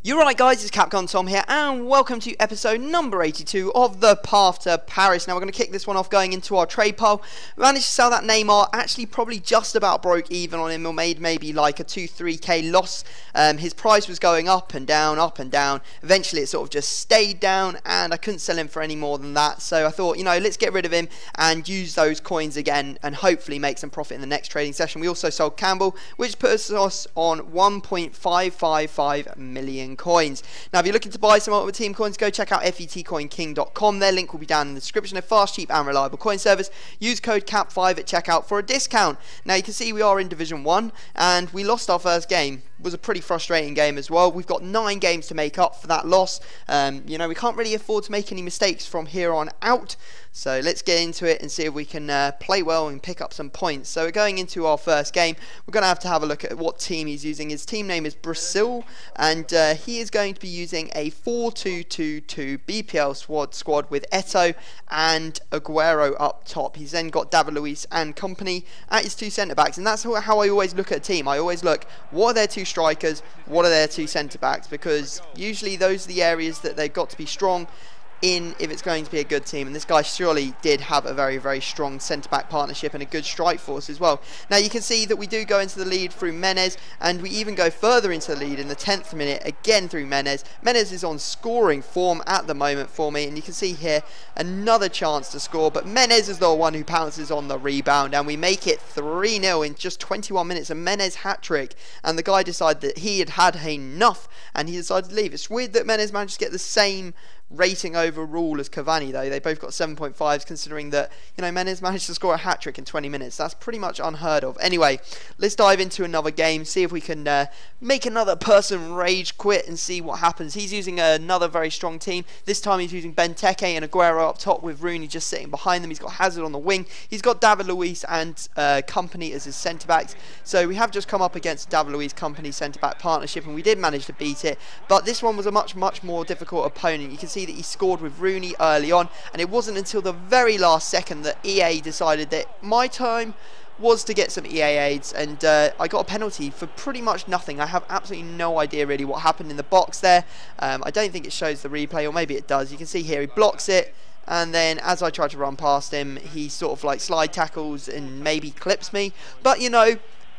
You're right guys, it's Capcom Tom here and welcome to episode number 82 of the Path to Paris. Now we're going to kick this one off going into our trade pile. We managed to sell that Neymar, actually probably just about broke even on him, or made maybe like a 2-3k loss. His price was going up and down, eventually it sort of just stayed down and I couldn't sell him for any more than that. So I thought, you know, let's get rid of him and use those coins again and hopefully make some profit in the next trading session. We also sold Campbell, which puts us on 1.555 million coins. Now if you're looking to buy some Ultimate Team coins, go check out FETcoinking.com. Their link will be down in the description. A fast, cheap and reliable coin service. Use code CAP5 at checkout for a discount. Now you can see we are in Division 1 and we lost our first game. It was a pretty frustrating game as well. We've got 9 games to make up for that loss. You know, we can't really afford to make any mistakes from here on out. So let's get into it and see if we can play well and pick up some points. So we're going into our first game. We're going to have a look at what team he's using. His team name is Brazil, and he is going to be using a 4-2-2-2 BPL squad with Eto'o and Aguero up top. He's then got David Luiz and company at his 2 centre-backs, and that's how I always look at a team. I always look, what are their 2 strikers, what are their 2 centre-backs, because usually those are the areas that they've got to be strong in if it's going to be a good team, and this guy surely did have a very, very strong centre-back partnership and a good strike force as well. Now you can see that we do go into the lead through Menez, and we even go further into the lead in the 10th minute again through Menez. Menez is on scoring form at the moment for me, and you can see here another chance to score, but Menez is the one who pounces on the rebound, and we make it 3-0 in just 21 minutes. A Menez hat-trick, and the guy decided that he had had enough and he decided to leave. It's weird that Menez managed to get the same rating overall as Cavani, though. They both got 7.5s, considering that, you know, Menez managed to score a hat-trick in 20 minutes. That's pretty much unheard of. Anyway, let's dive into another game, see if we can make another person rage quit and see what happens. He's using another very strong team. This time he's using Benteke and Aguero up top with Rooney just sitting behind them. He's got Hazard on the wing. He's got David Luiz and company as his centre-backs. So we have just come up against David Luiz company centre-back partnership, and we did manage to beat it. But this one was a much more difficult opponent. You can see that he scored with Rooney early on, and it wasn't until the very last second that EA decided that my time was to get some EA aids, and I got a penalty for pretty much nothing. I have absolutely no idea really what happened in the box there. I don't think it shows the replay, or maybe it does. You can see here he blocks it, and then as I try to run past him, he sort of like slide tackles and maybe clips me. But you know,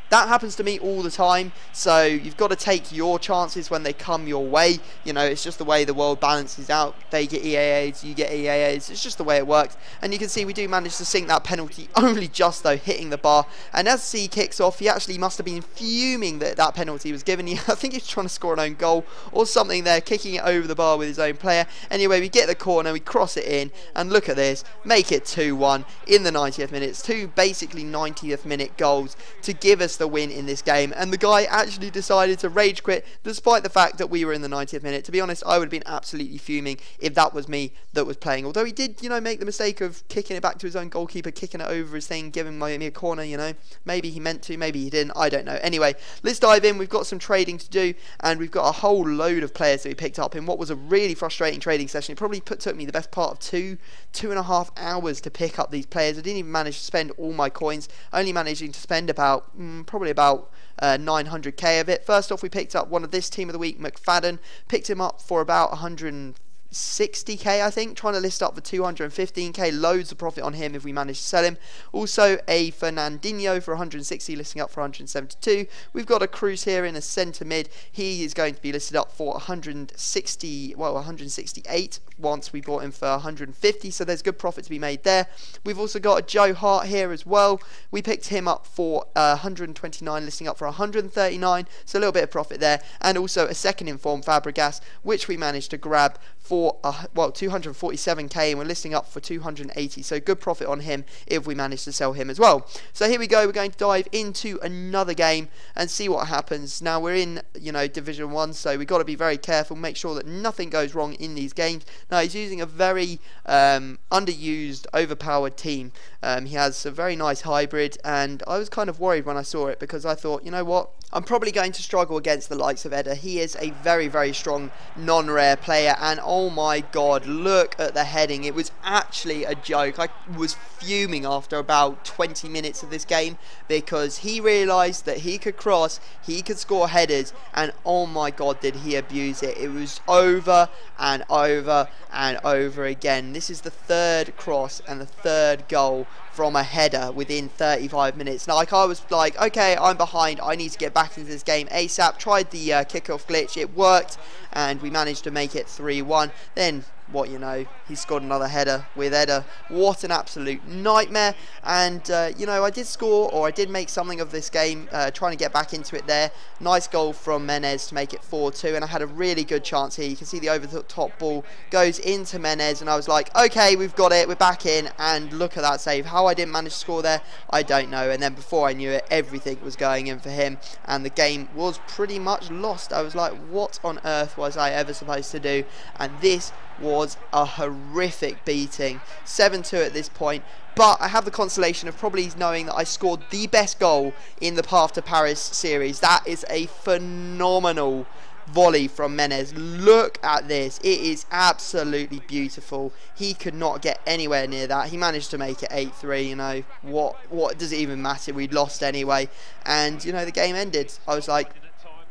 that happens to me all the time, so you've got to take your chances when they come your way. You know, it's just the way the world balances out. They get EAAs, you get EAAs. It's just the way it works. And you can see we do manage to sink that penalty, only just though hitting the bar. And as C kicks off, he actually must have been fuming that that penalty was given. I think he's trying to score an own goal or something there, kicking it over the bar with his own player. Anyway, we get the corner, we cross it in, and look at this, make it 2-1 in the 90th minute. It's 2 basically 90th minute goals to give us the win in this game, and the guy actually decided to rage quit despite the fact that we were in the 90th minute. To be honest, I would have been absolutely fuming if that was me that was playing, although he did, you know, make the mistake of kicking it back to his own goalkeeper, kicking it over his thing, giving me a corner. You know, maybe he meant to, maybe he didn't, I don't know. Anyway, let's dive in. We've got some trading to do, and we've got a whole load of players that we picked up in what was a really frustrating trading session. It probably took me the best part of 2.5 hours to pick up these players. I didn't even manage to spend all my coins, only managing to spend about probably about 900k of it. First off, we picked up one of this team of the week, McFadden. Picked him up for about 160k, I think, trying to list up for 215k. Loads of profit on him if we manage to sell him. Also a Fernandinho for 160, listing up for 172. We've got a Cruz here in a centre mid. He is going to be listed up for 168 once we bought him for 150, so there's good profit to be made there. We've also got a Joe Hart here as well. We picked him up for 129, listing up for 139, so a little bit of profit there. And also a second informed Fabregas, which we managed to grab for 247k, and we're listing up for 280, so good profit on him if we manage to sell him as well. So here we go, we're going to dive into another game and see what happens. Now we're in, you know, Division 1, so we've got to be very careful, make sure that nothing goes wrong in these games. Now he's using a very underused, overpowered team. He has a very nice hybrid, and I was kind of worried when I saw it, because I thought, you know what, I'm probably going to struggle against the likes of Eder. He is a very, very strong non-rare player, and oh my god, look at the heading. It was actually a joke. I was fuming after about 20 minutes of this game because he realised that he could cross, he could score headers, and oh my god, did he abuse it. It was over and over and over again. This is the third cross and the third goal from a header within 35 minutes. Now, I was like, okay, I'm behind, I need to get back into this game ASAP. Tried the kickoff glitch, it worked, and we managed to make it 3-1. Then, what you know, he scored another header with Eder. What an absolute nightmare. And you know, I did score, or I did make something of this game, trying to get back into it there. Nice goal from Menez to make it 4-2, and I had a really good chance here. You can see the over the top ball goes into Menez, and I was like, okay, we've got it, we're back in. And look at that save. How I didn't manage to score there, I don't know. And then before I knew it, everything was going in for him, and the game was pretty much lost. I was like, what on earth was I ever supposed to do? And this was a horrific beating. 7-2 at this point, but I have the consolation of probably knowing that I scored the best goal in the Path to Paris series. That is a phenomenal volley from Menez. Look at this. It is absolutely beautiful. He could not get anywhere near that. He managed to make it 8-3. You know, what does it even matter? We'd lost anyway, and you know, the game ended. I was like,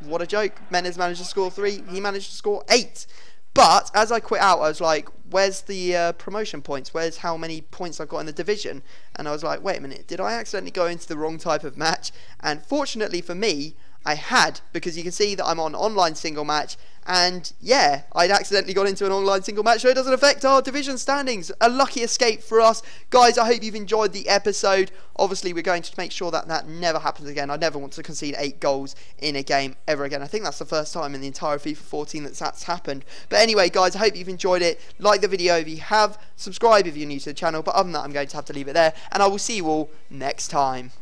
what a joke. Menez managed to score 3, he managed to score 8. But as I quit out, I was like, where's the promotion points? Where's how many points I've got in the division? And I was like, wait a minute, did I accidentally go into the wrong type of match? And fortunately for me, I had, because you can see that I'm on online single match, and yeah, I'd accidentally got into an online single match, so it doesn't affect our division standings. A lucky escape for us. Guys, I hope you've enjoyed the episode. Obviously, we're going to make sure that that never happens again. I never want to concede 8 goals in a game ever again. I think that's the first time in the entire FIFA 14 that's happened. But anyway, guys, I hope you've enjoyed it. Like the video if you have. Subscribe if you're new to the channel. But other than that, I'm going to have to leave it there, and I will see you all next time.